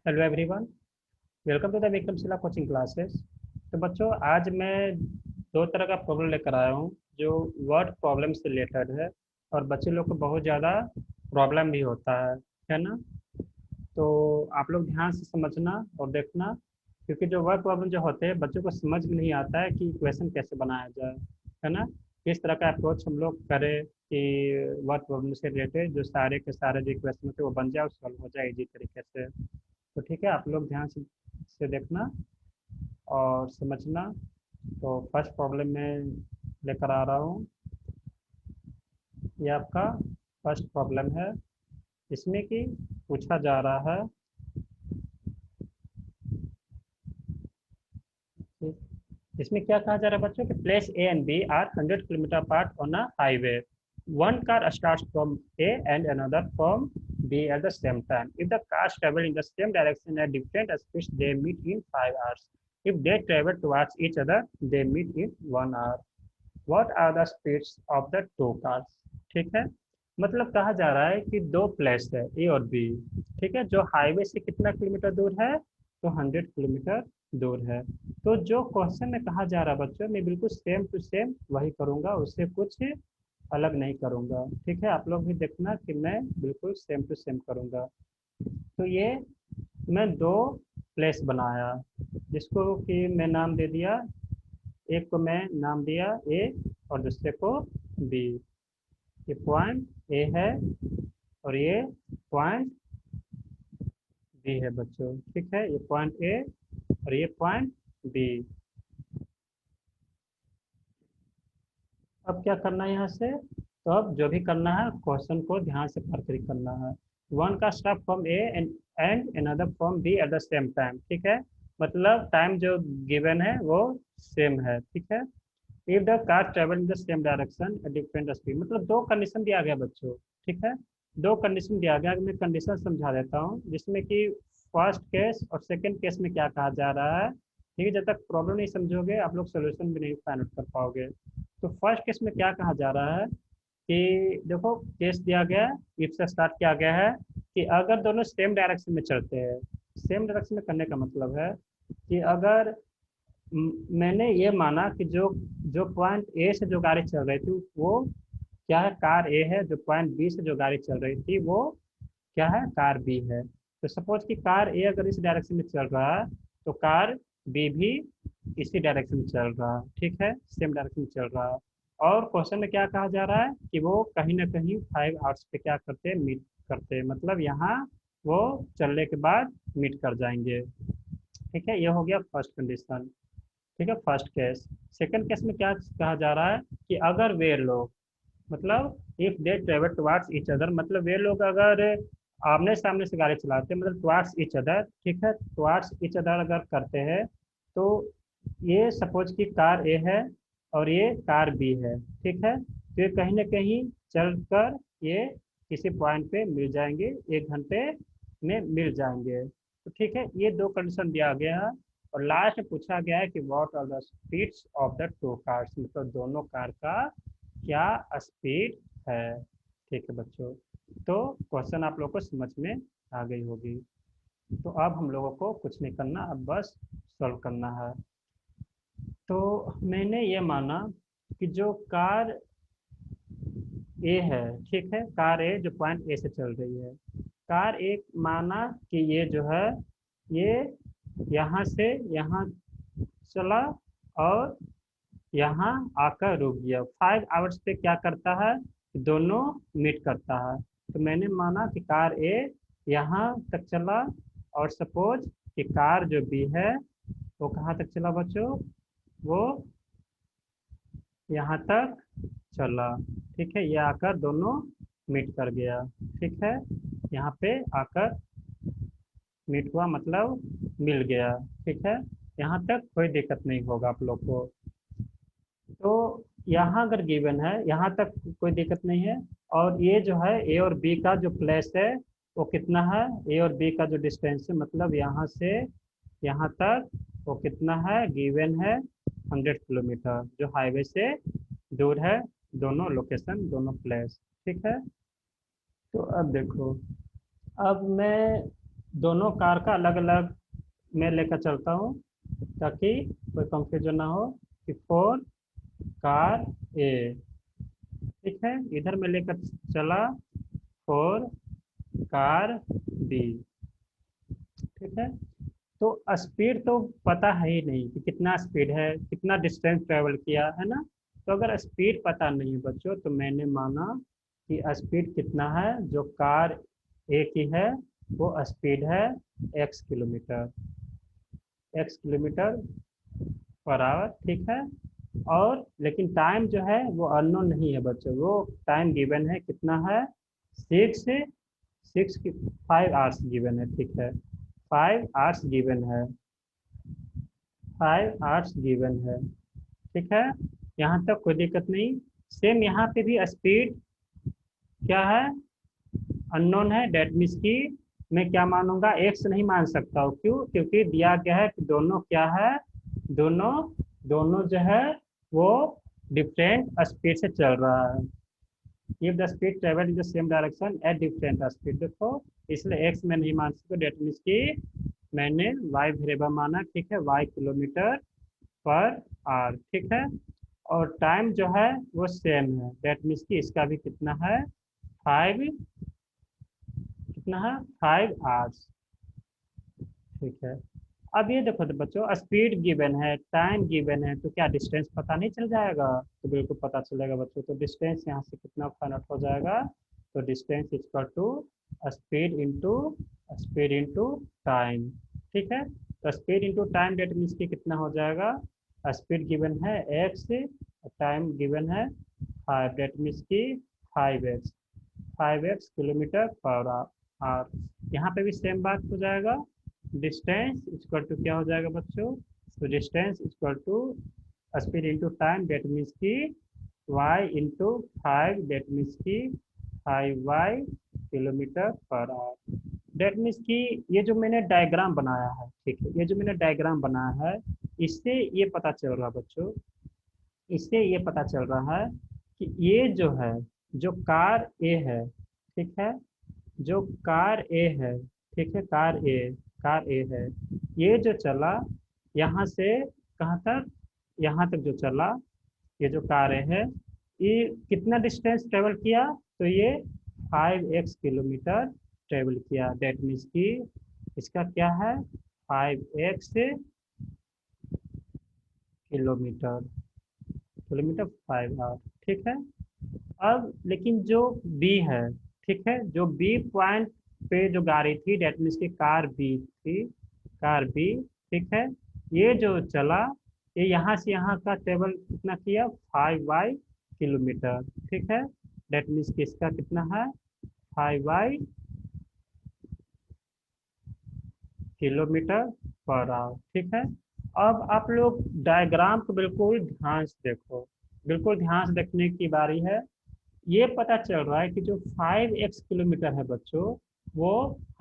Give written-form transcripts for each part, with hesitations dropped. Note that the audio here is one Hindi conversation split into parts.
Hello everyone, welcome to the Vikramshila coaching classes. तो बच्चों, आज मैं दो तरह का प्रॉब्लम लेकर आया हूँ जो वर्ड प्रॉब्लम से रिलेटेड है और बच्चे लोग को बहुत ज़्यादा प्रॉब्लम भी होता है ना। तो आप लोग ध्यान से समझना और देखना, क्योंकि जो वर्ड प्रॉब्लम जो होते हैं बच्चों को समझ में नहीं आता है कि इक्वेशन कैसे बनाया जाए, है ना। किस तरह का अप्रोच हम लोग करें कि वर्ड प्रॉब्लम से रिलेटेड जो सारे के सारे जो इक्वेशन होते हैं वो बन जाए और सॉल्व हो जाए इजी तरीके से। तो ठीक है, आप लोग ध्यान से देखना और समझना। तो फर्स्ट प्रॉब्लम में लेकर आ रहा हूँ। ये आपका फर्स्ट प्रॉब्लम है। इसमें कि पूछा जा रहा है कि इसमें क्या कहा जा रहा है बच्चों कि place A and B are 100 kilometre apart on a highway. One car starts from A and another from B at the same time. If the cars travel in the same direction at different speeds, they meet in 5 hours. If they travel towards each other, they meet in 1 hour. What are the speeds of the two cars? ठीक है, मतलब कहा जा रहा है कि दो प्लेस है ए और बी। ठीक है, जो हाईवे से कितना किलोमीटर दूर है, तो 100 किलोमीटर दूर है। तो जो क्वेश्चन में कहा जा रहा है बच्चों, मैं बिल्कुल सेम टू सेम वही करूंगा, उससे कुछ अलग नहीं करूंगा। ठीक है, आप लोग भी देखना कि मैं बिल्कुल सेम टू सेम करूंगा। तो ये मैं दो प्लेस बनाया, जिसको कि मैं नाम दे दिया। एक को मैं नाम दिया ए और दूसरे को बी। ये पॉइंट ए है और ये पॉइंट बी है बच्चों। ठीक है, ये पॉइंट ए और ये पॉइंट बी। अब क्या करना है यहाँ से, तो अब जो भी करना है क्वेश्चन को ध्यान से पढ़ कर करना है। वन का start from A and another from B at the same time. ठीक है, मतलब टाइम जो गिवन है वो सेम है। ठीक है, if the car travel in the same direction at different speed, मतलब दो कंडीशन दिया गया बच्चों। ठीक है, दो कंडीशन दिया गया, मैं कंडीशन समझा देता हूँ, जिसमें कि फर्स्ट केस और सेकंड केस में क्या कहा जा रहा है। ठीक है, जब तक प्रॉब्लम नहीं समझोगे आप लोग सोल्यूशन भी नहीं फाइंड आउट कर पाओगे। तो फर्स्ट केस में क्या कहा जा रहा है कि देखो, केस दिया गया है, इफ से स्टार्ट किया गया है कि अगर दोनों सेम डायरेक्शन में चलते हैं। सेम डायरेक्शन में करने का मतलब है कि अगर मैंने ये माना कि जो जो पॉइंट ए से जो गाड़ी चल रही थी वो क्या है, कार ए है। जो पॉइंट बी से जो गाड़ी चल रही थी वो क्या है, कार बी है। तो सपोज कि कार ए अगर इस डायरेक्शन में चल रहा है, तो कार बी भी इसी डायरेक्शन में चल रहा है। ठीक है, सेम डायरेक्शन में चल रहा है। और क्वेश्चन में क्या कहा जा रहा है कि वो कहीं ना कहीं 5 आवर्स पे क्या करते हैं, मीट करते हैं, मतलब यहाँ वो चलने के बाद मीट कर जाएंगे। ठीक है, ये हो गया फर्स्ट कंडीशन। ठीक है, फर्स्ट केस। सेकंड केस में क्या कहा जा रहा है कि अगर वे लोग, मतलब if they travel towards each other, मतलब वे लोग अगर आमने सामने से गाड़ी चलाते हैं, मतलब टुवार्ड्स ईच अदर। ठीक है, टुवार्ड्स ईच अदर अगर करते हैं, तो ये सपोज कि कार ए है और ये कार बी है। ठीक है, तो ये कहीं ना कहीं चलकर ये किसी पॉइंट पे मिल जाएंगे, 1 घंटे में मिल जाएंगे। तो ठीक है, ये दो कंडीशन दिया गया है। और लास्ट में पूछा गया है कि what are the speeds of the two cars, मतलब दोनों कार का क्या स्पीड है। ठीक है बच्चों, तो क्वेश्चन आप लोग को समझ में आ गई होगी। तो अब हम लोगों को कुछ नहीं करना, अब बस सॉल्व करना है। तो मैंने ये माना कि जो कार ए है, ठीक है, कार ए जो पॉइंट ए से चल रही है, कार एक माना कि ये जो है ये यहाँ से यहाँ चला और यहाँ आकर रुक गया। 5 आवर्स पे क्या करता है, दोनों मीट करता है। तो मैंने माना कि कार ए यहाँ तक चला और सपोज कि कार जो बी है वो कहाँ तक चला बच्चों, वो यहाँ तक चला। ठीक है, ये आकर दोनों मीट कर गया। ठीक है, यहाँ पे आकर मीट हुआ, मतलब मिल गया। ठीक है, यहाँ तक कोई दिक्कत नहीं होगा आप लोग को। तो यहाँ अगर गिवन है यहाँ तक कोई दिक्कत नहीं है। और ये जो है ए और बी का जो प्लेस है वो कितना है, ए और बी का जो डिस्टेंस है, मतलब यहाँ से यहाँ तक वो कितना है, गिवन है 100 किलोमीटर, जो हाईवे से दूर है। दोनों लोकेशन, दोनों प्लेस। ठीक है, तो अब देखो, अब मैं दोनों कार का अलग अलग मैं लेकर चलता हूँ ताकि कोई कंफ्यूजन ना हो कि फोर कार ए, ठीक है, इधर मैं लेकर चला फोर कार बी, ठीक है। तो स्पीड तो पता है ही नहीं कि कितना स्पीड है, कितना डिस्टेंस ट्रेवल किया है ना। तो अगर स्पीड पता नहीं है बच्चों तो मैंने माना कि स्पीड कितना है, जो कार ए की है वो स्पीड है x kilometre, x kilometre per our, ठीक है। और लेकिन टाइम जो है वो अननोन नहीं है बच्चों, वो टाइम गिवन है, कितना है, सिक्स, सिक्स की 5 आवर्स गिवन है, ठीक है, 5 आवर्स गिवन है, 5 आवर्स गिवन है, ठीक है। यहाँ तक कोई दिक्कत नहीं। सेम यहाँ पे भी स्पीड क्या है, अननोन है, डेट मीन्स की मैं क्या मानूंगा, एक्स नहीं मान सकता हूँ, क्यों, क्योंकि दिया गया है कि दोनों क्या है, दोनों दोनों जो है वो डिफरेंट स्पीड से चल रहा है। If the speed travel in the same direction at different speed, देखो इसलिए एक्स में नहीं मान सकते, डेट मीन्स की मैंने वाई वेरिएबल माना, ठीक है, वाई किलोमीटर पर आवर, ठीक है। और टाइम जो है वो सेम है, डेट मीन्स की इसका भी कितना है, 5, कितना है, 5 आवर्स, ठीक है। अब ये देखो तो बच्चों, स्पीड गिवन है, टाइम गिवन है, तो क्या डिस्टेंस पता नहीं चल जाएगा, तो बिल्कुल पता चलेगा बच्चों। तो डिस्टेंस यहाँ से कितना फाइंड आउट हो जाएगा, तो distance equal to speed into speed into time, ठीक है। तो speed into time that means की कितना हो जाएगा, स्पीड गिवन है एक्स, टाइम गिवन है 5, डेट मीन्स की 5x, 5x kilometre per our. यहाँ पे भी सेम बात हो जाएगा, डिस्टेंस इक्वल टू क्या हो जाएगा बच्चों, तो distance equal to speed into time, that means की y इंटू 5, डेट मीन्स की 5y kilometre per hour. That means की ये जो मैंने डायग्राम बनाया है, ठीक है, ये जो मैंने डायग्राम बनाया है, इससे ये पता चल रहा बच्चों, इससे ये पता चल रहा है कि ये जो है, जो कार ए है, ठीक है, जो कार ए है, ठीक है, कार ए है, ये जो चला यहाँ से कहाँ तक, यहाँ तक जो चला, ये जो कार ए है, ये कितना डिस्टेंस ट्रेवल किया, तो ये 5x किलोमीटर ट्रेवल किया, डेट मीन्स की इसका क्या है, 5x किलोमीटर, किलोमीटर 5 आवर, ठीक है। अब लेकिन जो बी है, ठीक है, जो बी पॉइंट पे जो गाड़ी थी, डेट मीन्स की कार बी थी, कार बी, ठीक है, ये जो चला, ये यहाँ से यहाँ का ट्रेवल कितना किया, 5y किलोमीटर, ठीक है, डेट मीन्स कि इसका कितना है, 5y किलोमीटर पर आवर, ठीक है। अब आप लोग डायग्राम को बिल्कुल ध्यान से देखो, बिल्कुल ध्यान से देखने की बारी है। ये पता चल रहा है कि जो 5x किलोमीटर है बच्चों, वो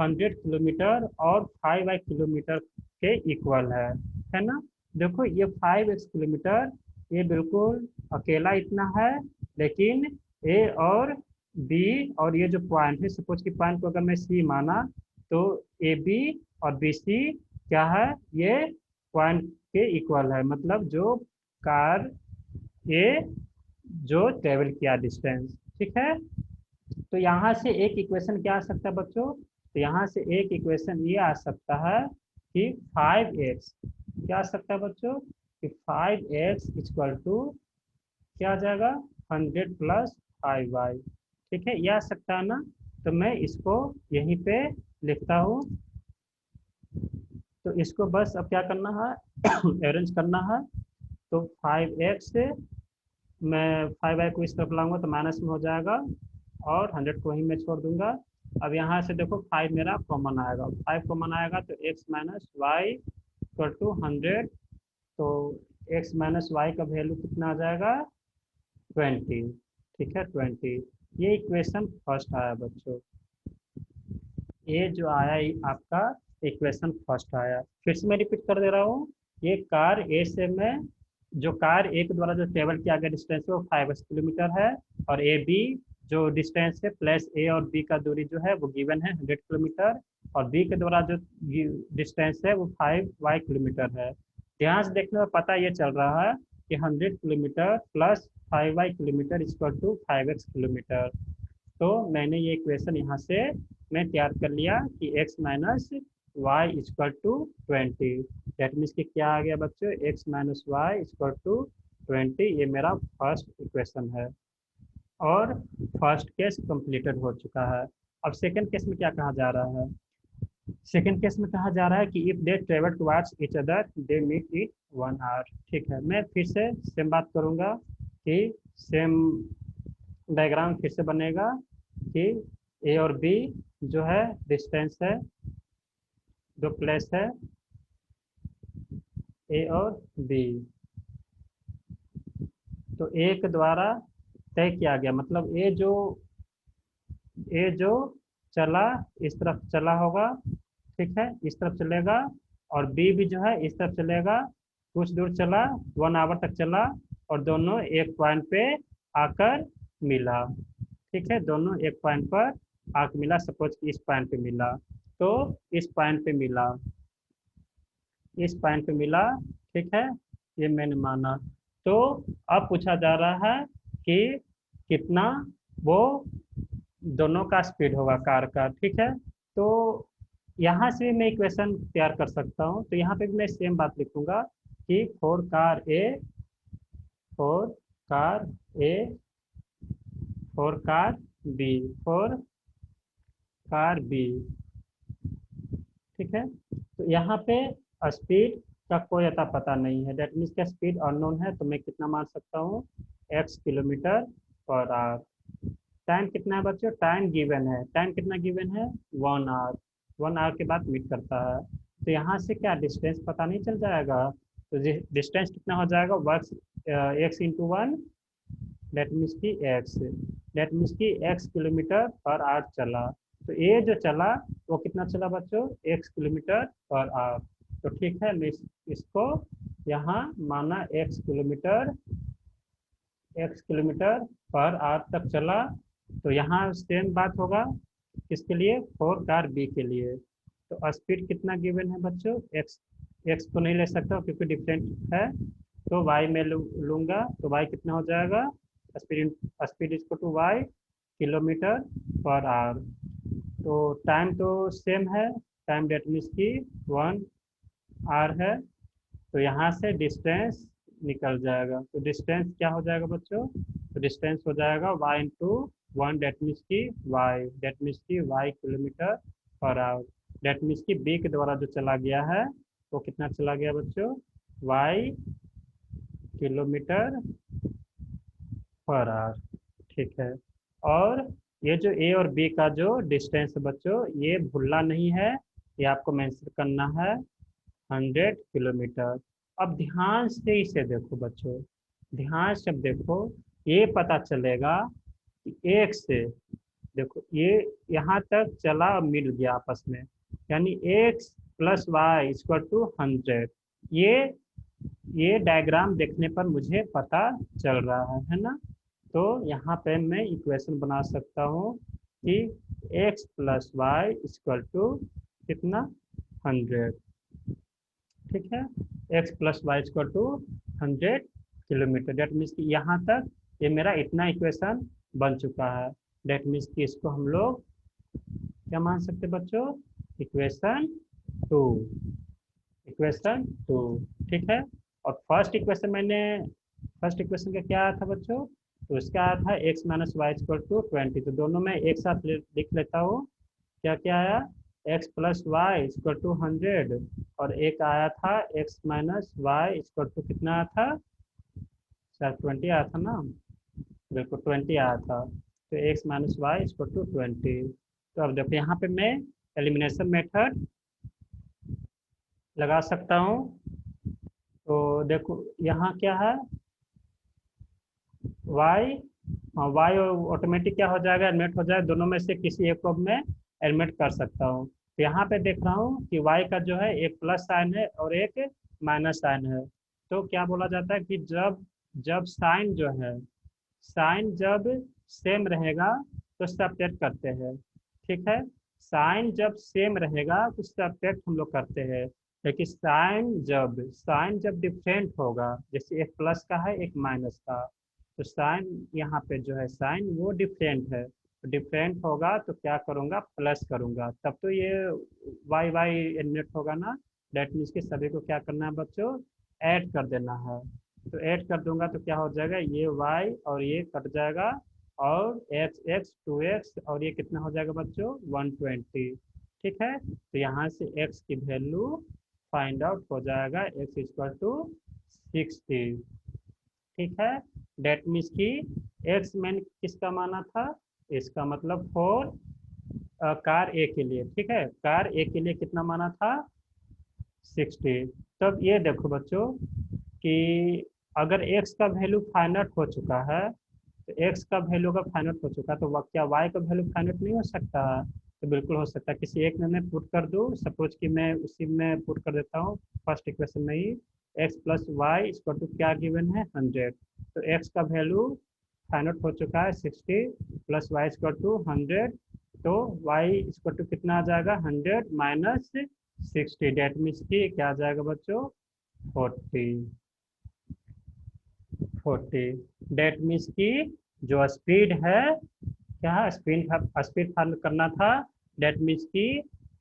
100 किलोमीटर और 5y किलोमीटर के इक्वल है ना। देखो ये 5x किलोमीटर, ये बिल्कुल अकेला इतना है, लेकिन ए और बी और ये जो पॉइंट है, सपोज कि पॉइंट को अगर मैं सी माना, तो ए बी और बी सी क्या है, ये पॉइंट के इक्वल है, मतलब जो कार ए जो ट्रेवल किया डिस्टेंस, ठीक है। तो यहाँ से एक इक्वेशन क्या आ सकता है बच्चों, तो यहाँ से एक इक्वेशन ये आ सकता है कि 5x, क्या आ सकता है बच्चों, कि 5x इक्वल टू क्या आ जाएगा, 100 प्लस 5y, ठीक है, ये आ सकता है ना। तो मैं इसको यहीं पे लिखता हूँ, तो इसको बस अब क्या करना है, अरेंज करना है। तो 5x से मैं 5y को इस तरफ लाऊंगा तो माइनस में हो जाएगा, और 100 को ही मैं छोड़ दूंगा। अब यहाँ से देखो 5 मेरा कॉमन आएगा, 5 कॉमन आएगा तो x minus y equal to 100, तो x माइनस वाई का वैल्यू कितना आ जाएगा, 20, ठीक है, 20। ये इक्वेशन फर्स्ट आया बच्चों, ये जो आया ये आपका इक्वेशन फर्स्ट आया। फिर से मैं रिपीट कर दे रहा हूँ, ये कार ए से मैं, जो कार ए के द्वारा जो ट्रेवल किया गया डिस्टेंस है वो 5 किलोमीटर है, और ए बी जो डिस्टेंस है प्लस ए और बी का दूरी जो है वो गिवन है 100 किलोमीटर, और बी के द्वारा जो डिस्टेंस है वो 5y किलोमीटर है। ध्यान से देखने में पता ये चल रहा है कि 100 kilometre plus 5y kilometre equal to 5x kilometre. तो मैंने ये इक्वेशन यहाँ से मैं तैयार कर लिया कि x minus y equal to 20। That means कि क्या आ गया बच्चों, x minus y equal to 20। ये मेरा फर्स्ट इक्वेशन है और फर्स्ट केस कंप्लीटेड हो चुका है। अब सेकंड केस में क्या कहा जा रहा है? सेकंड केस में कहा जा रहा है कि if they travel towards each other they meet in 1 hour. ठीक है, मैं फिर से सेम बात करूंगा कि सेम डायग्राम फिर से बनेगा कि ए और बी जो है डिस्टेंस है, जो प्लेस है ए और बी, तो ए के द्वारा तय किया गया, मतलब ए जो चला इस तरफ चला होगा, ठीक है, इस तरफ चलेगा, और बी भी जो है इस तरफ चलेगा। कुछ दूर चला, 1 आवर तक चला, और दोनों एक पॉइंट पे आकर मिला। ठीक है, दोनों एक पॉइंट पर आकर मिला, सपोज कि इस पॉइंट पे मिला, तो इस पॉइंट पे मिला, इस पॉइंट पे मिला। ठीक है, ये मैंने माना। तो अब पूछा जा रहा है कि कितना वो दोनों का स्पीड होगा कार का। ठीक है, तो यहाँ से भी मैं इक्वेशन तैयार कर सकता हूँ। तो यहाँ पे भी मैं सेम बात लिखूंगा कि four car a four car b, four car b. ठीक है, तो यहाँ पे स्पीड का कोई अता पता नहीं है, डेट मीन्स का स्पीड अननोन है, तो मैं कितना मान सकता हूँ, x kilometre per our. Time कितना है बच्चों, टाइम गिवन है, टाइम कितना गिवन है, 1 आवर। 1 आवर के बाद मीट करता है। तो यहाँ से क्या डिस्टेंस पता नहीं चल जाएगा? तो डिस्टेंस कितना हो जाएगा, work ex into one, that means की एक्स, डेट मीन्स की एक्स किलोमीटर पर आवर चला। तो ये जो चला वो कितना चला बच्चों, एक्स किलोमीटर पर आवर। तो ठीक है, मैं इसको यहाँ माना एक्स किलोमीटर पर आवर तक चला। तो यहाँ सेम बात होगा किसके लिए, फोर कार बी के लिए। तो स्पीड कितना गिवन है बच्चों, एक्स, एक्स को नहीं ले सकता क्योंकि डिफरेंट है, तो वाई में लूंगा। तो वाई कितना हो जाएगा, स्पीड स्पीड इसको two y kilometre per hour. तो टाइम तो सेम है, टाइम डेट मीन्स की 1 आवर है। तो यहाँ से डिस्टेंस निकल जाएगा। तो डिस्टेंस क्या हो जाएगा बच्चों, तो डिस्टेंस हो जाएगा y into one, that means की y kilometre per hour. That means की बी के द्वारा जो चला गया है वो कितना चला गया बच्चों, वाई किलोमीटर पर आवर। ठीक है, और ये जो ए और बी का जो डिस्टेंस है बच्चों, ये भूलना नहीं है, ये आपको मेंशन करना है 100 किलोमीटर। अब ध्यान से इसे देखो बच्चों, ध्यान से अब देखो, ये पता चलेगा कि एक से, देखो ये यहाँ तक चला और मिल गया आपस में, यानी x plus y equal to 100। ये डायग्राम देखने पर मुझे पता चल रहा है ना। तो यहाँ पे मैं इक्वेशन बना सकता हूँ कि x plus y equal to कितना, 100। ठीक है, x plus y equal to 100 kilometre. That means कि यहाँ तक ये मेरा इतना इक्वेशन बन चुका है। डेट मीन्स कि इसको हम लोग क्या मान सकते हैं बच्चों, इक्वेशन टू, इक्वेशन टू। ठीक है, और फर्स्ट इक्वेशन का क्या आया था बच्चों, तो इसका आया था x minus y equal to 20। तो दोनों में एक साथ लिख लेता हूँ, क्या क्या आया, x plus y equal to 100, और एक आया था x minus y equal to कितना आया था, शायद 20 आया था ना, बिल्कुल 20 आया था। तो x minus y equal to 20। तो अब देखो यहाँ पे मैं एलिमिनेशन मेथड लगा सकता हूँ। तो देखो यहाँ क्या है, y, हाँ y ऑटोमेटिक क्या हो जाएगा, एलिमिनेट हो जाएगा, दोनों में से किसी एक को मैं एलिमिनेट कर सकता हूँ। तो यहाँ पे देख रहा हूँ कि y का जो है एक प्लस साइन है और एक माइनस साइन है। तो क्या बोला जाता है कि जब जब साइन जो है, साइन जब सेम रहेगा तो सब्ट्रैक्ट करते हैं। ठीक है, साइन जब सेम रहेगा तो सब्ट्रैक्ट हम लोग करते हैं, लेकिन साइन जब डिफरेंट होगा, जैसे एक प्लस का है एक माइनस का, तो साइन यहाँ पे जो है साइन वो डिफरेंट है, तो डिफरेंट होगा तो क्या करूँगा, प्लस करूँगा, तब तो ये वाई वाई एलिमिनेट होगा ना। डेट मीन्स कि सभी को क्या करना है बच्चों, ऐड कर देना है। तो ऐड कर दूंगा तो क्या हो जाएगा, ये y और ये कट जाएगा, और x 2x और ये कितना हो जाएगा बच्चों, 120। ठीक है, तो यहाँ से x की वैल्यू फाइंड आउट हो जाएगा, x इक्वल टू 60। ठीक है, डेट मीन्स की x मैंने किसका माना था, इसका मतलब फॉर कार ए के लिए। ठीक है, कार ए के लिए कितना माना था, 60। तब ये देखो बच्चों कि अगर x का वैल्यू फाइंड आउट हो चुका है, तो x का वैल्यू का फाइंड आउट हो चुका है, तो क्या y का वैल्यू फाइंड आउट नहीं हो सकता है, तो बिल्कुल हो सकता है। किसी एक में मैं पुट कर दूँ, सपोज कि मैं उसी में पुट कर देता हूँ फर्स्ट इक्वेशन में ही, x plus y equal to क्या गिवन है, 100। तो x का वैल्यू फाइंड आउट हो चुका है 60 प्लस वाई इक्वल टू 100, तो y इक्वल टू कितना आ जाएगा, 100 माइनस 60, डेट मीन्स की क्या आ जाएगा बच्चों, 40। डेट मीन्स की जो स्पीड है, क्या स्पीड फाइंड करना था, डेट मीन्स की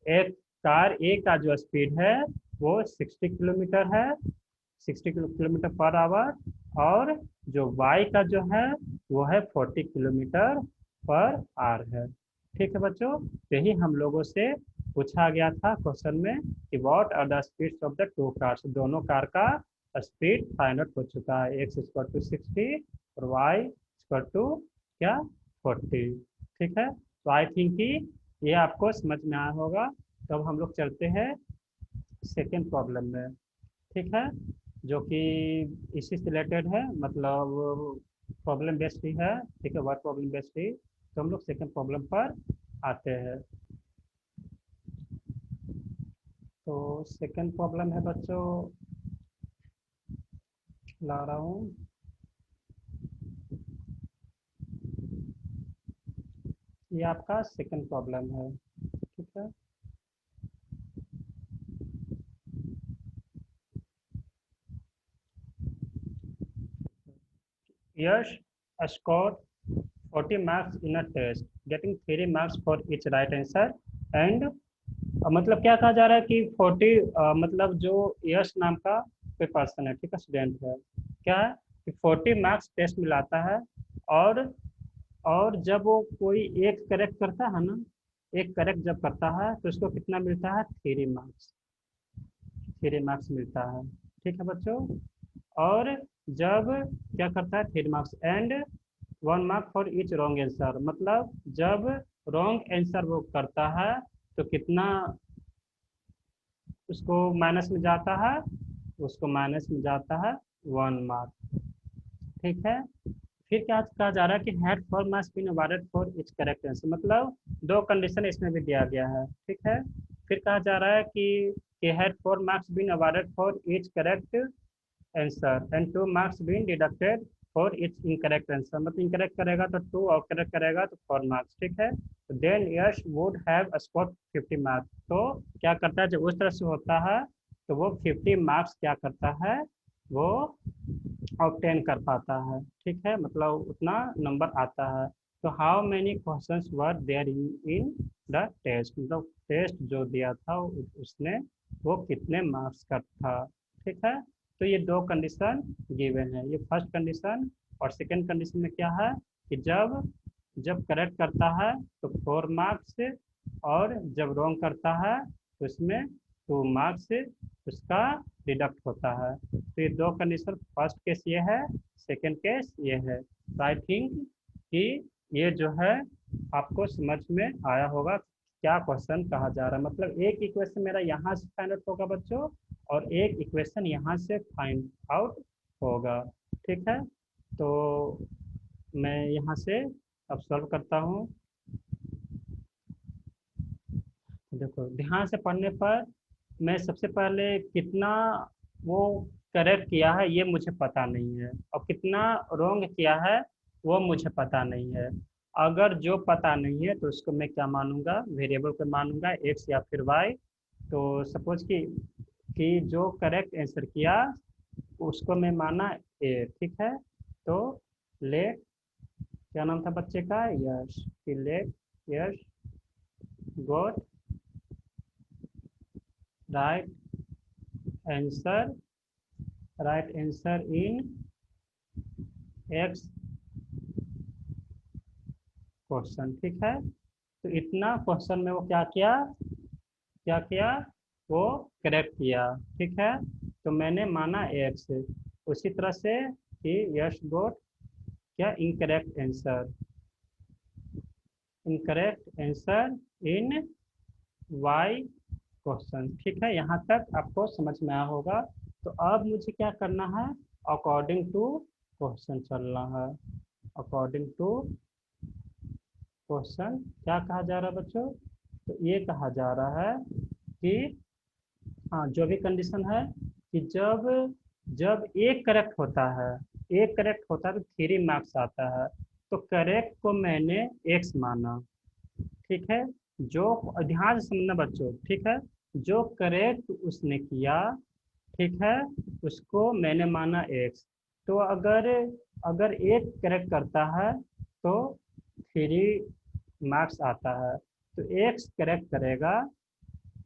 एक कार ए का जो स्पीड है वो 60 किलोमीटर है, 60 किलोमीटर पर आवर, और जो वाई का जो है वो है 40 किलोमीटर पर आवर है। ठीक है बच्चों, यही हम लोगों से पूछा गया था क्वेश्चन में कि what are the speeds of the two cars, दोनों कार का स्पीड फाइंड आउट हो चुका है, एक्स इक्वल टू 60 और वाई इक्वल टू क्या, 40। ठीक है, तो आई थिंक कि ये आपको समझ में आया होगा। तो अब हम लोग चलते हैं सेकेंड प्रॉब्लम में। ठीक है, जो कि इसी से रिलेटेड है, मतलब प्रॉब्लम बेस्ड ही है। ठीक है, वर्ड प्रॉब्लम बेस्ड ही। तो हम लोग सेकेंड प्रॉब्लम पर आते हैं। तो सेकेंड प्रॉब्लम है बच्चों, ला रहा हूँ। ये आपका सेकेंड प्रॉब्लम है। ठीक है, यश scored 40 marks in a test, getting 3 marks for each right answer, and मतलब क्या कहा जा रहा है कि 40 मतलब जो यश नाम का कोई पर्सन है, ठीक है, स्टूडेंट है, क्या है कि 40 मार्क्स टेस्ट में लाता है, और जब वो कोई एक करेक्ट करता है ना, एक करेक्ट जब करता है तो उसको कितना मिलता है, 3 मार्क्स, 3 मार्क्स मिलता है। ठीक है बच्चों, और जब क्या करता है, 3 marks, and 1 mark for each wrong answer, मतलब जब रॉन्ग आंसर वो करता है तो कितना उसको माइनस में जाता है, उसको माइनस में जाता है 1 मार्क। ठीक है, फिर क्या कहा जा रहा है कि हैड फॉर मस्ट been awarded for each correct answer, मतलब दो कंडीशन इसमें भी दिया गया है। ठीक है, फिर कहा जा रहा है कि had four marks been awarded for each correct answer and 2 marks been deducted for each incorrect answer, मतलब इनकरेक्ट करेगा तो 2 और करेक्ट करेगा तो 4 मार्क्स। ठीक है, तो then Yash would have scored 50 marks, तो क्या करता है, जब उस तरह से होता है तो वो 50 मार्क्स क्या करता है, वो ऑब्टेन कर पाता है। ठीक है, मतलब उतना नंबर आता है। तो how many questions were there in the test, मतलब टेस्ट जो दिया था उसने वो कितने मार्क्स का था। ठीक है, तो ये दो कंडीशन गिवन है, ये फर्स्ट कंडीशन, और सेकंड कंडीशन में क्या है कि जब जब करेक्ट करता है तो 4 मार्क्स, और जब रॉन्ग करता है तो उसमें 2 मार्क्स उसका डिडक्ट होता है। तो ये दो कंडीशन, फर्स्ट केस ये है, सेकंड केस ये है। तो आई थिंक कि ये जो है आपको समझ में आया होगा क्या क्वेश्चन कहा जा रहा है, मतलब एक इक्वेशन मेरा यहाँ से फाइंड आउट होगा बच्चों, और एक इक्वेशन यहाँ से फाइंड आउट होगा। ठीक है, तो मैं यहाँ से अब सॉल्व करता हूँ। देखो ध्यान से पढ़ने पर, मैं सबसे पहले कितना वो करेक्ट किया है ये मुझे पता नहीं है, और कितना रॉन्ग किया है वो मुझे पता नहीं है। अगर जो पता नहीं है तो उसको मैं क्या मानूंगा, वेरिएबल को मानूंगा एक्स या फिर वाई। तो सपोज कि जो करेक्ट आंसर किया उसको मैं माना ए, ठीक है। तो लेट, क्या नाम था बच्चे का, यश, कि let Yash got right answer, right answer in x question, ठीक है। तो इतना क्वेश्चन में वो क्या किया, क्या किया, वो करेक्ट किया, ठीक है। तो मैंने माना एक्स। उसी तरह से कि यश गोट क्या incorrect answer, incorrect answer in y question, ठीक है। यहाँ तक आपको समझ में आया होगा। तो अब मुझे क्या करना है, अकॉर्डिंग टू क्वेश्चन चलना है। अकॉर्डिंग टू क्वेश्चन क्या कहा जा रहा है बच्चों, तो ये कहा जा रहा है कि हाँ, जो भी कंडीशन है कि जब जब एक करेक्ट होता है, एक करेक्ट होता है तो 3 मार्क्स आता है। तो करेक्ट को मैंने एक्स माना, ठीक है। जो, ध्यान से समझना बच्चों, ठीक है। जो करेक्ट उसने किया, ठीक है, उसको मैंने माना एक्स। तो अगर अगर एक करेक्ट करता है तो 3 मार्क्स आता है। तो एक्स करेक्ट करेगा,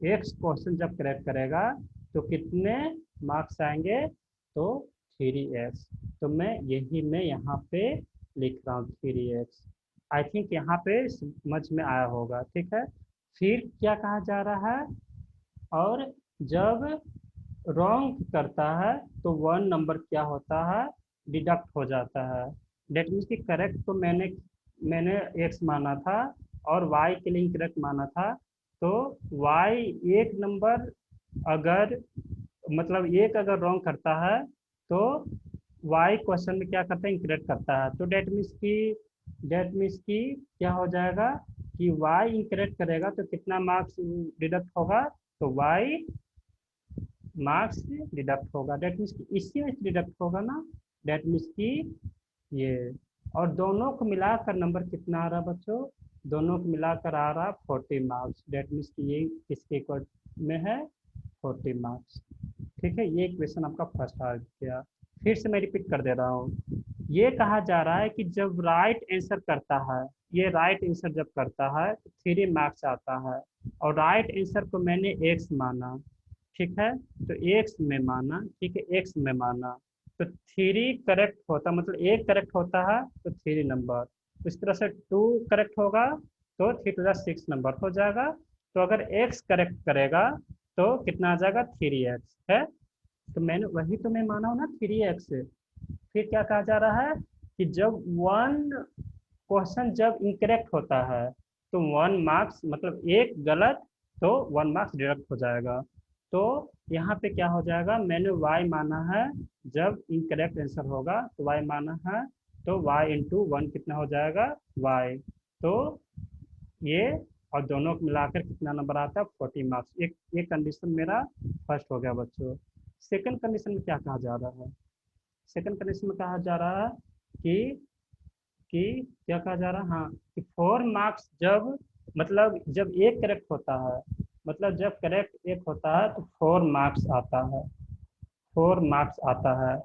एक्स क्वेश्चन जब करेक्ट करेगा तो कितने मार्क्स आएंगे, तो 3x। तो मैं यहाँ पे लिख रहा हूँ 3x। आई थिंक यहाँ पे समझ में आया होगा, ठीक है। फिर क्या कहा जा रहा है, और जब रॉन्ग करता है तो 1 नंबर क्या होता है, डिडक्ट हो जाता है। डेट मीन्स कि करेक्ट तो मैंने एक्स माना था और वाई के लिए करेक्ट माना था। तो वाई 1 नंबर अगर, मतलब एक अगर रॉन्ग करता है तो वाई क्वेश्चन में क्या करता है, इंकरेक्ट करता है। तो डेट मीन्स की क्या हो जाएगा कि वाई इंकरेक्ट करेगा तो कितना मार्क्स डिडक्ट होगा, तो वाई मार्क्स डिडक्ट होगा। डेट मीन्स की इसी में डिडक्ट होगा ना। डेट मीन्स की ये, और दोनों को मिलाकर नंबर कितना आ रहा है बच्चों, दोनों को मिलाकर आ रहा है 40 मार्क्स। डेट मीन्स की ये किसके इक्वल में है, 40 मार्क्स, ठीक है। ये क्वेश्चन आपका फर्स्ट आ गया। फिर से मैं रिपीट कर दे रहा हूँ। ये कहा जा रहा है कि जब राइट आंसर करता है, ये राइट आंसर जब करता है तो 3 मार्क्स आता है। और राइट आंसर को मैंने एक्स माना, ठीक है। तो एक्स में माना, ठीक है, एक्स में माना। तो 3 करेक्ट होता, मतलब एक करेक्ट होता है तो 3 नंबर। इस तरह से 2 करेक्ट होगा तो 3 to the 6 नंबर हो जाएगा। तो अगर एक्स करेक्ट करेगा तो कितना आ जाएगा, 3x है। तो मैंने वही तो मैं माना हूँ ना, 3x। फिर क्या कहा जा रहा है कि जब वन क्वेश्चन जब इनकरेक्ट होता है तो 1 मार्क्स, मतलब एक गलत, तो 1 मार्क्स डिडक्ट हो जाएगा। तो यहाँ पे क्या हो जाएगा, मैंने y माना है, जब इनकरेक्ट आंसर होगा तो y माना है, तो y इंटू 1 कितना हो जाएगा, y। तो ये, और दोनों को मिलाकर कितना नंबर आता है, 40 मार्क्स। एक कंडीशन मेरा फर्स्ट हो गया बच्चों। सेकंड कंडीशन में क्या कहा जा रहा है, सेकंड कंडीशन में कहा जा रहा है कि कि क्या कहा जा रहा है, हाँ, कि 4 मार्क्स जब, मतलब जब एक करेक्ट होता है, मतलब जब करेक्ट एक होता है तो 4 मार्क्स आता है, 4 मार्क्स आता है।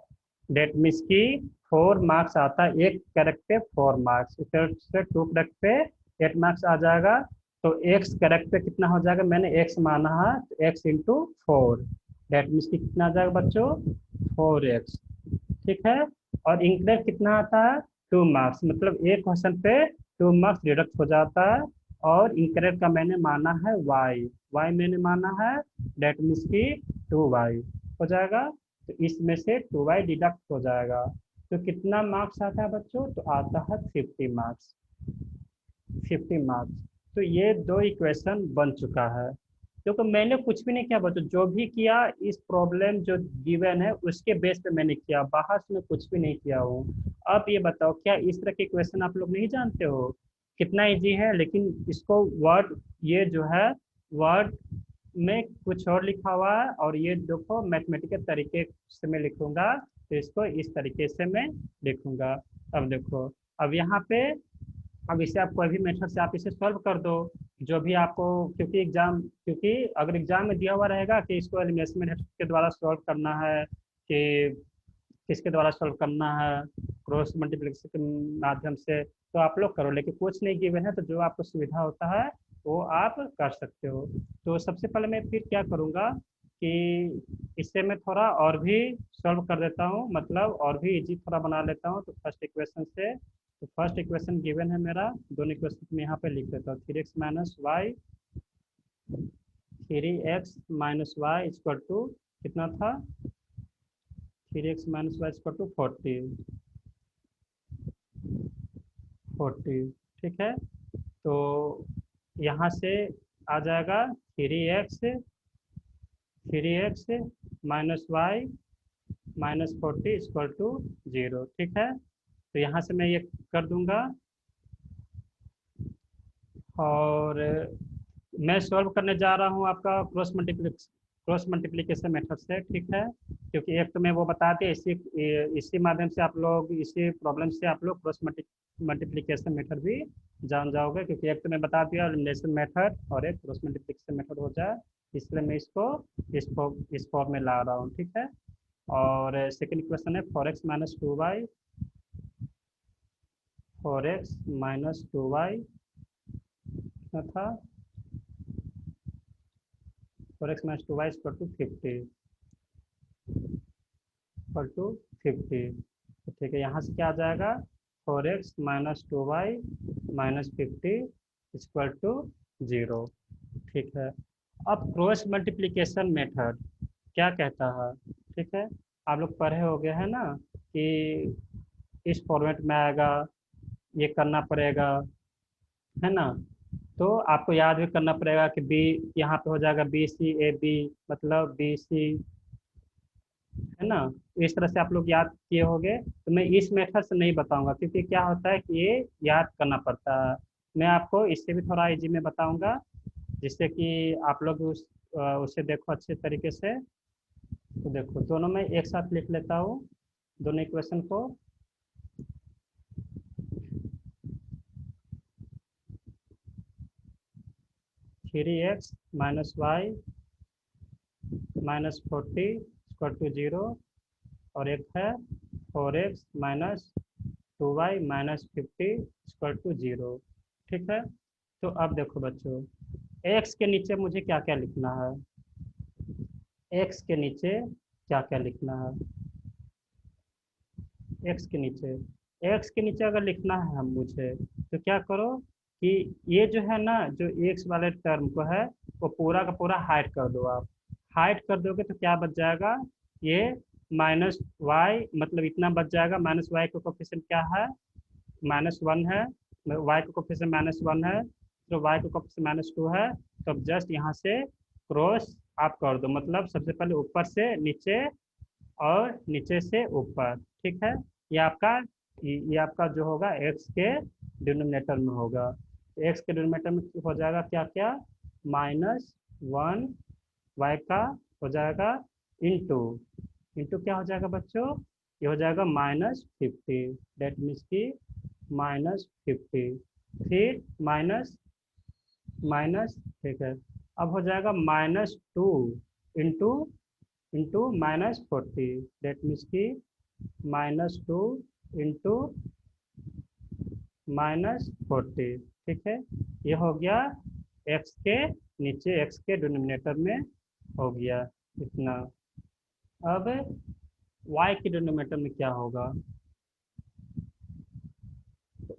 डेट मीन्स की 4 मार्क्स आता है, एक करेक्ट पे 4 मार्क्स, इस तरह से 2 करेक्ट पे 8 मार्क्स आ जाएगा। तो एक्स करेक्ट पे कितना हो जाएगा, मैंने एक्स माना है तो एक्स इंटू 4। डेट मीन्स की कितना आ जाएगा बच्चों, 4x, ठीक है। और इनकरेक्ट कितना आता है, 2 मार्क्स, मतलब एक क्वेश्चन पे 2 मार्क्स डिडक्ट हो जाता है। और इनकरेक्ट का मैंने माना है वाई, वाई मैंने माना है, डेट मीन्स की 2y हो जाएगा। तो इसमें से 2y डिडक्ट हो जाएगा। तो कितना मार्क्स आता है बच्चों, तो आता है 50 मार्क्स, 50 मार्क्स। तो ये दो इक्वेशन बन चुका है। क्योंकि मैंने कुछ भी नहीं किया बच्चों, जो भी किया इस प्रॉब्लम जो गिवन है उसके बेस पे मैंने किया, बाहर से मैं कुछ भी नहीं किया हूँ। अब ये बताओ, क्या इस तरह के क्वेश्चन आप लोग नहीं जानते हो, कितना इजी है। लेकिन इसको वर्ड, ये जो है वर्ड में कुछ और लिखा हुआ है, और ये देखो मैथमेटिकल तरीके से मैं लिखूंगा, तो इसको इस तरीके से मैं लिखूंगा। अब देखो, अब यहाँ पे अब इसे आप कोई भी मेथड से आप इसे सॉल्व कर दो, जो भी आपको, क्योंकि अगर एग्जाम में दिया हुआ रहेगा कि इसको एलिमिनेशन मेथड के द्वारा सॉल्व करना है कि किसके द्वारा सॉल्व करना है, क्रॉस मल्टीप्लिकेशन के माध्यम से, तो आप लोग करो, लेकिन कुछ नहीं गिवन है, तो जो आपको सुविधा होता है वो आप कर सकते हो। तो सबसे पहले मैं फिर क्या करूँगा कि इससे मैं थोड़ा और भी सॉल्व कर देता हूँ, मतलब और भी इजी थोड़ा बना लेता हूँ। तो फर्स्ट इक्वेशन से, तो फर्स्ट इक्वेशन गिवन है मेरा, दोनों इक्वेशन मैं यहाँ पे लिख देता हूँ। 3x इक्वल टू कितना था, 3x - y इक्वल टू 40। ठीक है, तो यहाँ से आ जाएगा 3x - y - 40 इक्वल टू 0। ठीक है, तो यहाँ से मैं ये कर दूंगा, और मैं सॉल्व करने जा रहा हूँ आपका क्रॉस मल्टीप्लिकेशन मेथड से। ठीक है, क्योंकि एक तो मैं वो बता दिया, इसी माध्यम से आप लोग, इसी प्रॉब्लम से आप लोग क्रॉस मल्टीप्लिकेशन मेथड भी जान जाओगे, क्योंकि एक तो मैं बता दिया एलिमिनेशन मेथड और एक क्रॉस मल्टीप्लिकेशन मेथड हो जाए, इसलिए मैं इसको इस फॉर्म में ला रहा हूँ। ठीक है, और सेकंड इक्वेशन है 4x - 2y कितना था, 4x - 2y इक्वल टू 50। तो ठीक है, यहाँ से क्या आ जाएगा, 4x - 2y - 50 इक्वल टू 0। ठीक है, अब क्रॉस मल्टीप्लिकेशन मेथड क्या कहता है। ठीक है, आप लोग पढ़े हो गए हैं ना कि इस फॉर्मेट में आएगा, ये करना पड़ेगा, है ना। तो आपको याद भी करना पड़ेगा कि बी, यहाँ पे हो जाएगा BC AB, मतलब BC, है ना। इस तरह से आप लोग याद किए होंगे, तो मैं इस मेथड से नहीं बताऊंगा, क्योंकि क्या होता है कि ये याद करना पड़ता है। मैं आपको इससे भी थोड़ा इजी में बताऊंगा, जिससे कि आप लोग उसे देखो अच्छे तरीके से। तो देखो, दोनों में एक साथ लिख लेता हूँ, दोनों इक्वेशन को। 3x - y - 40 इक्वल टू 0, और एक है 4x - 2y - 50 इक्वल टू 0। ठीक है, तो अब देखो बच्चों, एक्स के नीचे मुझे क्या क्या लिखना है, एक्स के नीचे क्या क्या लिखना है, एक्स के नीचे, एक्स के नीचे अगर लिखना है हम मुझे, तो क्या करो कि ये जो है ना, जो एक्स वाले टर्म को है, वो पूरा का पूरा हाइड कर दो आप। हाइड कर दोगे तो क्या बच जाएगा, ये -y, मतलब इतना बच जाएगा। -y का कोफिशिएंट क्या है, -1 है, y का कोफिशिएंट -1 है, तो y का कोफिशिएंट -2 है। तो अब जस्ट यहाँ से क्रॉस आप कर दो, मतलब सबसे पहले ऊपर से नीचे और नीचे से ऊपर। ठीक है, ये आपका ये आपका जो होगा एक्स के डिनोमिनेटर में होगा। एक्स के डिनोमिनेटर में हो जाएगा क्या क्या, -1, वाई का हो जाएगा इंटू, इंटू क्या हो जाएगा बच्चों, ये हो जाएगा -50, डेट मीन्स की -50, फिर माइनस माइनस, ठीक है, अब हो जाएगा -2 इंटू -40, डेट मीन्स की -2 इंटू -40। ठीक है, ये हो गया एक्स के नीचे, एक्स के डिनोमिनेटर में हो गया इतना। अब y के डिनोमिनेटर में क्या होगा,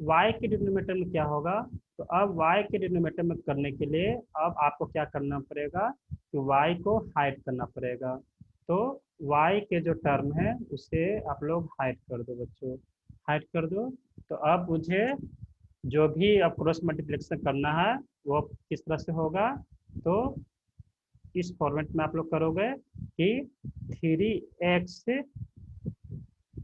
y के डिनोमिनेटर में क्या होगा, तो अब y के डिनोमिनेटर में करने के लिए अब आपको क्या करना पड़ेगा कि y को हाइड करना पड़ेगा। तो y के जो टर्म है उसे आप लोग हाइड कर दो बच्चों, हाइड कर दो। तो अब मुझे जो भी अब क्रॉस मल्टीप्लिकेशन करना है वो किस तरह से होगा, तो इस फॉर्मेट में आप लोग करोगे कि 3x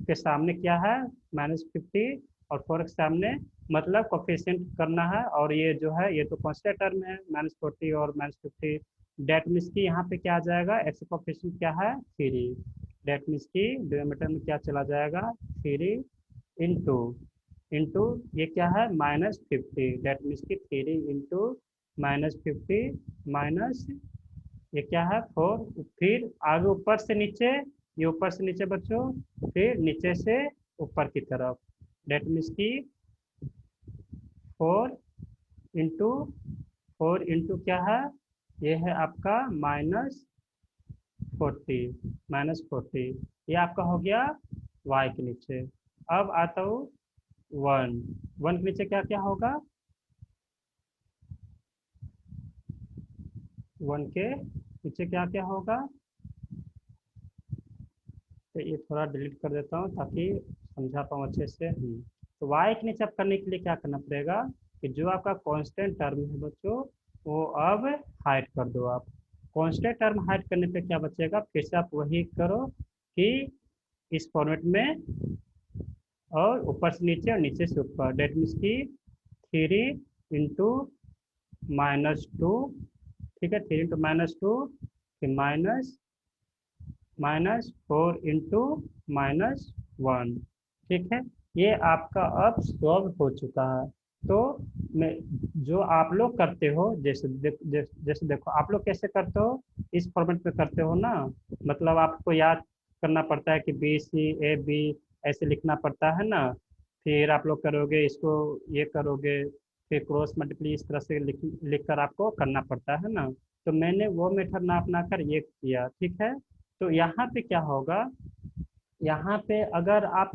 के सामने क्या है, -50, और 4 के सामने, मतलब कोफिशिएंट करना है, और ये जो है ये तो कांस्टेंट टर्म है, -40 और -50। डेट मीन्स की यहाँ पे क्या आ जाएगा, एक्स कोफिशिएंट क्या है 3, डेट मीन्स की डिनोमिनेटर में क्या चला जाएगा 3 इंटू इंटू ये क्या है -50, डेट मीन्स की 3 इंटू -50 माइनस ये क्या है 4, फिर आगे ऊपर से नीचे, ये ऊपर से नीचे बच्चों, फिर नीचे से ऊपर की तरफ, डेट मीन्स की 4 इंटू 4 इंटू क्या है, ये है आपका -40, -40, ये आपका हो गया y के नीचे। अब आता हूँ 1, 1 के नीचे क्या क्या होगा, 1 के नीचे क्या क्या होगा, तो ये थोड़ा डिलीट कर देता हूँ ताकि समझा पाऊँ अच्छे से। तो y के नीचे अब करने के लिए क्या करना पड़ेगा कि जो आपका कांस्टेंट टर्म है बच्चों, वो अब हाइड कर दो आप। कांस्टेंट टर्म हाइड करने पे क्या बचेगा, फिर से आप वही करो कि इस फॉर्मेट में, और ऊपर से नीचे और नीचे से ऊपर, डेट मीन्स की 3 इंटू -2, ठीक है, 3 इंटू -2, फिर -4 इंटू -1, ठीक है। ये आपका अब सॉल्व हो चुका है। तो मैं जो आप लोग करते हो, जैसे देखो आप लोग कैसे करते हो, इस फॉर्मेट में करते हो ना, मतलब आपको याद करना पड़ता है कि BC AB ऐसे लिखना पड़ता है ना, फिर आप लोग करोगे इसको, ये करोगे, फिर क्रॉस मल्टीप्लाई इस तरह से लिख कर आपको करना पड़ता है ना। तो मैंने वो मेथड ना अपना कर ये किया, ठीक है। तो यहाँ पे क्या होगा, यहाँ पे अगर आप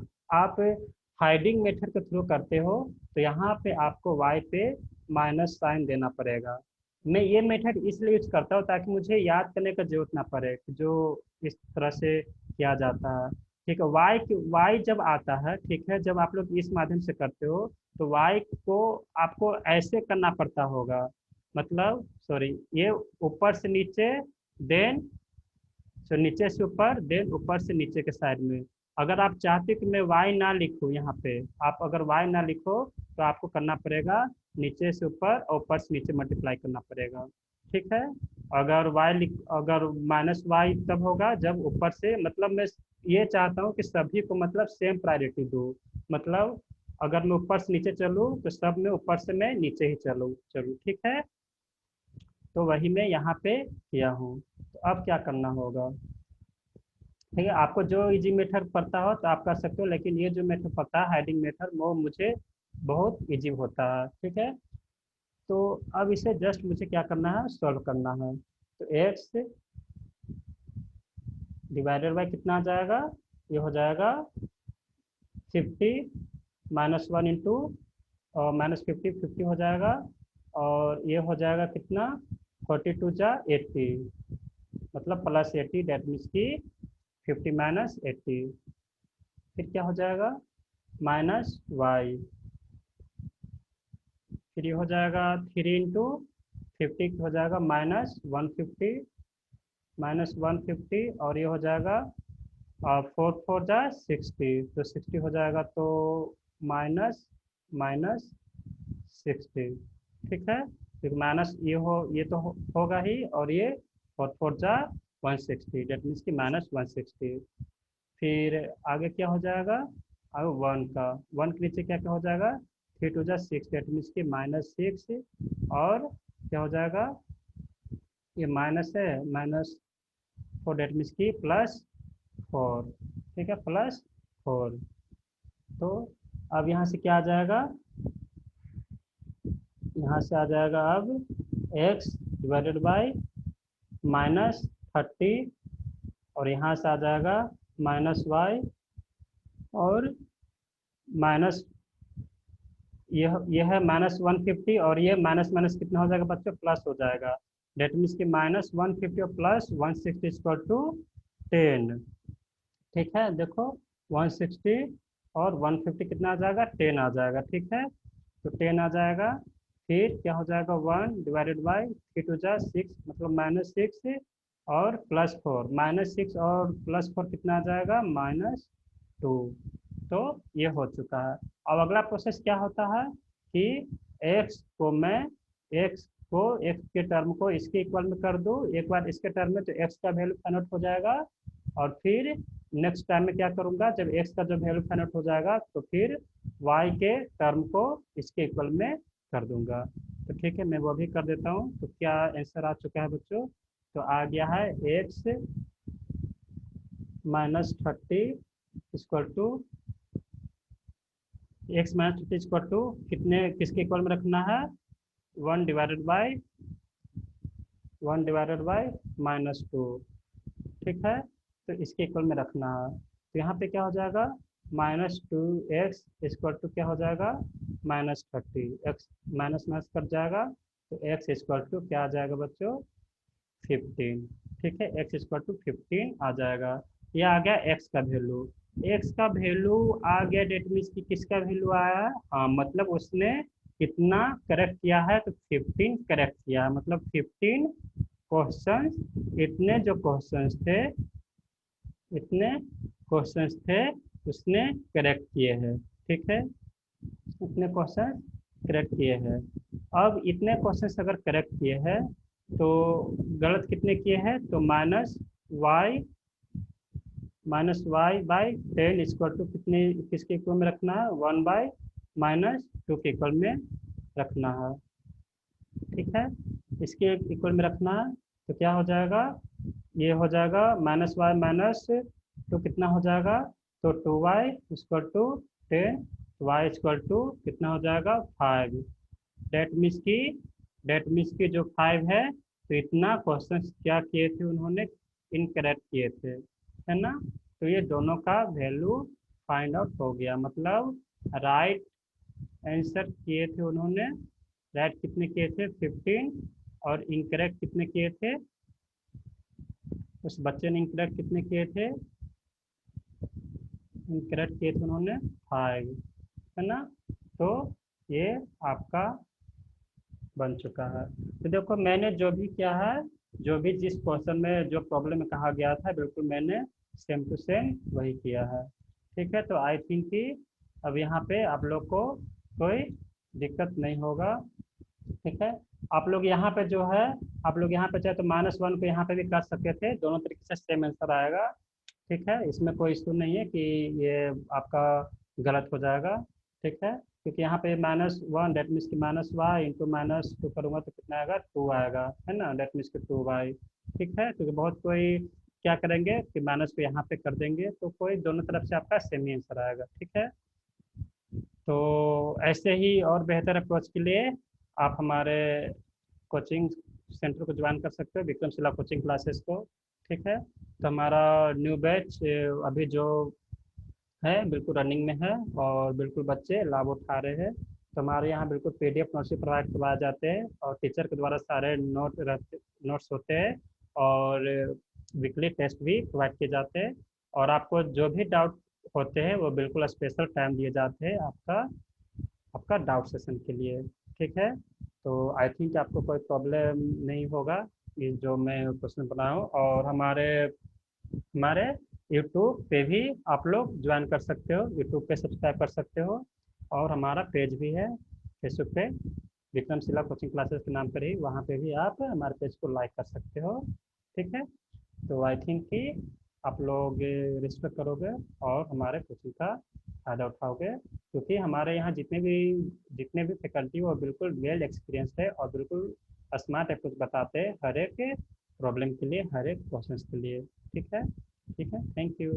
हाइडिंग मेथड के थ्रू करते हो, तो यहाँ पे आपको y पे माइनस साइन देना पड़ेगा। मैं ये मेथड इसलिए यूज करता हूँ ताकि मुझे याद करने का जरूरत ना पड़े कि जो इस तरह से किया जाता है, ठीक है। y जब आता है, ठीक है, जब आप लोग इस माध्यम से करते हो, तो y को आपको ऐसे करना पड़ता होगा, मतलब सॉरी, ये ऊपर से नीचे, देन तो नीचे से ऊपर, देन ऊपर से नीचे के साइड में। अगर आप चाहते कि मैं y ना लिखूँ यहाँ पे, आप अगर y ना लिखो, तो आपको करना पड़ेगा नीचे से ऊपर और ऊपर से नीचे मल्टीप्लाई करना पड़ेगा, ठीक है। अगर -y तब होगा जब ऊपर से, मतलब मैं ये चाहता हूँ कि सभी को मतलब सेम प्रायोरिटी दूँ, मतलब अगर मैं ऊपर से नीचे चलूँ तो सब में ऊपर से मैं नीचे ही चलूँ, ठीक है। तो वही मैं यहाँ पे किया हूँ। तो अब क्या करना होगा, ठीक है, आपको जो इजी मेथड पड़ता हो तो आप कर सकते हो, लेकिन ये जो मेथड पड़ता है हाइडिंग मेथड, वो मुझे बहुत इजी होता है, ठीक है। तो अब इसे जस्ट मुझे क्या करना है, सॉल्व करना है। तो एक्स डिवाइडेड बाय कितना आ जाएगा, ये हो जाएगा 50 -1 इंटू और -50, 50 हो जाएगा, और ये हो जाएगा कितना, 42 जा 80, मतलब +80, डेट मीन्स की 50 -80, फिर क्या हो जाएगा -y, फिर ये हो जाएगा 3 इंटू 50 हो जाएगा -150, -150, और ये हो जाएगा 4 4 जा 60, तो 60 हो जाएगा, तो माइनस माइनस 60, ठीक है। फिर माइनस ये तो होगा ही, और ये 4 4 जा 160, डेट मीन्स की -160, फिर आगे क्या हो जाएगा, अब 1 का, 1 के नीचे क्या क्या हो जाएगा, 3 2 जा 6, डेट मीन्स की -6, और क्या हो जाएगा, ये माइनस है, -4, डेट मीन्स की +4, ठीक है, +4। तो अब यहाँ से क्या आ जाएगा, यहाँ से आ जाएगा अब x डिवाइडेड बाई -30, और यहाँ से आ जाएगा -y, और माइनस यह है -150, और ये माइनस माइनस कितना हो जाएगा बच्चों, प्लस हो जाएगा, डेट मीन्स की -150 और +160 = 10, ठीक है। देखो 160 और 150 कितना आ जाएगा, 10 आ जाएगा, ठीक है। तो 10 आ जाएगा, फिर क्या हो जाएगा, 1 डिवाइडेड बाई 3 2 जा 6, मतलब -6, और +4, -6 और +4 कितना आ जाएगा, -2। तो ये हो चुका है। अब अगला प्रोसेस क्या होता है कि x को मैं x के टर्म को इसके इक्वल में कर दूँ, एक बार इसके टर्म में, तो x का वैल्यू कन्वर्ट हो जाएगा, और फिर नेक्स्ट टाइम में क्या करूँगा, जब एक्स का जो वैल्यू फाइंड आउट हो जाएगा तो फिर वाई के टर्म को इसके इक्वल में कर दूंगा। तो ठीक है, मैं वो भी कर देता हूँ। तो क्या आंसर आ चुका है बच्चों? तो आ गया है x -30 equal to x -30 equal to कितने, किसके इक्वल में रखना है? 1/1/-2, ठीक है। तो इसके इक्वल में रखना है। तो यहाँ पे क्या हो जाएगा, -2x इक्वल टू क्या हो जाएगा, -30। एक्स माइनस माइनस कट जाएगा, तो एक्स इक्वल टू क्या आ जाएगा बच्चों, 15। ठीक है, एक्स इक्वल टू 15 आ जाएगा। ये आ गया एक्स का वैल्यू। एक्स का वैल्यू आ गया, डेट मीन्स कि किसका वैल्यू आया है? हाँ, मतलब उसने कितना करेक्ट किया है, तो 15 करेक्ट किया है, मतलब 15 क्वेश्चन, इतने जो क्वेश्चंस थे, इतने क्वेश्चंस थे उसने करेक्ट किए हैं। ठीक है, इतने क्वेश्चन करेक्ट किए हैं। अब इतने क्वेश्चंस अगर करेक्ट किए हैं तो गलत कितने किए हैं, तो -y/10 इक्वल टू कितने, किसके इक्वल में रखना है, 1/-2 के इक्वल में रखना है। ठीक है, इसके इक्वल में रखना है। तो क्या हो जाएगा, ये हो जाएगा -y-2 कितना हो जाएगा, तो 2y equal to 10, y equal to कितना हो जाएगा, 5। डेट मीन्स की जो 5 है, तो इतना क्वेश्चन क्या किए थे उन्होंने, इनकरेक्ट किए थे, है ना। तो ये दोनों का वैल्यू फाइंड आउट हो गया, मतलब राइट आंसर किए थे उन्होंने, राइट कितने किए थे, 15, और इनकरेक्ट कितने किए थे, उस बच्चे ने इनकरेक्ट कितने किए थे, इनकरेक्ट किए थे उन्होंने 5, है ना। तो ये आपका बन चुका है। तो देखो मैंने जो भी किया है, जो भी जिस क्वेश्चन में जो प्रॉब्लम में कहा गया था, बिल्कुल मैंने सेम टू सेम वही किया है। ठीक है, तो आई थिंक कि अब यहाँ पे आप लोग को कोई दिक्कत नहीं होगा। ठीक है, आप लोग यहाँ पे जो है, आप लोग यहाँ पे चाहे तो -1 को यहाँ पे भी कर सकते थे, दोनों तरीके से सेम आंसर आएगा। ठीक है, इसमें कोई इशू नहीं है कि ये आपका गलत हो जाएगा। ठीक है, क्योंकि यहाँ पे -1 डेट मीन्स कि -y × -2 करूँगा तो कितना आएगा, 2 आएगा, है ना, डेट मीन्स कि 2y। ठीक है, क्योंकि बहुत कोई क्या करेंगे कि माइनस को यहाँ पे कर देंगे, तो कोई दोनों तरफ से आपका सेम ही आंसर आएगा। ठीक है, तो ऐसे ही और बेहतर अप्रोच के लिए आप हमारे कोचिंग सेंटर को ज्वाइन कर सकते हो, विक्रमशिला कोचिंग क्लासेस को। ठीक है, तो हमारा न्यू बैच अभी जो है बिल्कुल रनिंग में है, और बिल्कुल बच्चे लाभ उठा रहे हैं। तो हमारे यहाँ बिल्कुल PDF नोट्स भी प्रोवाइड करवाए जाते हैं, और टीचर के द्वारा सारे नोट्स होते हैं, और वीकली टेस्ट भी प्रोवाइड किए जाते हैं। और आपको जो भी डाउट होते हैं वो बिल्कुल स्पेशल टाइम दिए जाते हैं आपका आपका डाउट सेशन के लिए। ठीक है, तो आई थिंक आपको कोई प्रॉब्लम नहीं होगा ये जो मैं क्वेश्चन बनाया हूँ। और हमारे हमारे यूट्यूब पे भी आप लोग ज्वाइन कर सकते हो, यूट्यूब पे सब्सक्राइब कर सकते हो, और हमारा पेज भी है फेसबुक पे, विक्रमशिला कोचिंग क्लासेस के नाम पर ही, वहाँ पे भी आप हमारे पेज को लाइक कर सकते हो। ठीक है, तो आई थिंक कि आप लोग रिस्पेक्ट करोगे और हमारे कोचिंग का फ़ायदा उठाओगे, क्योंकि हमारे यहाँ जितने भी फैकल्टी वो बिल्कुल वेल एक्सपीरियंस है, और बिल्कुल स्मार्ट अप्रोच बताते हैं हर एक प्रॉब्लम के लिए, हर एक क्वेश्चन के लिए। ठीक है, ठीक है, थैंक यू।